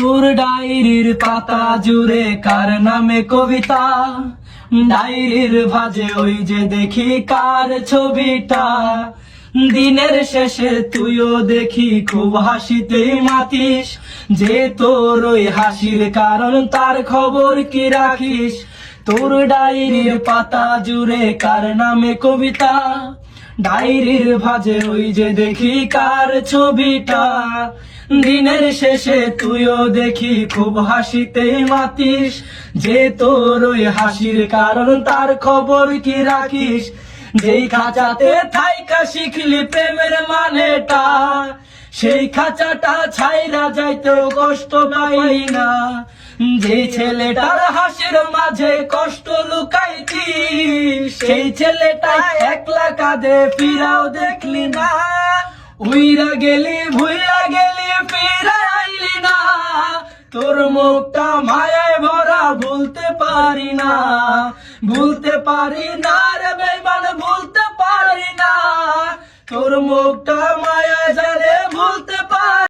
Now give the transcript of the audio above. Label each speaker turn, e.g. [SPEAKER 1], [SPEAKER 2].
[SPEAKER 1] তোর ডায়েরির পাতা জুড়ে কার নামে কবিতা, ডায়েরির ভাঁজে ওই যে দেখি কার ছবিটা। দিনের শেষে তুইও দেখি খুব হাসিতেই মাতিস, যে তোর ওই হাসির কারণ তার খবর কি রাখিস। তোর ডায়েরির পাতা জুড়ে কার নামে কবিতা, ডায়েরির ভাঁজে ওই যে দেখি কার ছবিটা। দিনের শেষে তুইও দেখি খুব হাসিতে মাতিস, যে তোর ওই হাসির কারণ তার খবর কি রাখিস। যেই খাঁচাতে থাইকা শিখলি প্রেমের মানেটা, সেই খাঁচাটা ছাইরা যাইতেও কষ্ট পাই না। যে ছেলেটার হাসির মাঝে কষ্ট লুকাইতি, সেই ছেলেটা একলা কাঁদে ফিরাও দেখলি না। উইরা গেলি ভুইরা গেলি ফিরা আইলি না, তোর মুখটা মায়ায় ভরা ভুলতে পারি না। ভুলতে পারি না রে বেঈমান, ভুলতে পারি না। তোর মুখটা মায়ায় জানে ভুলতে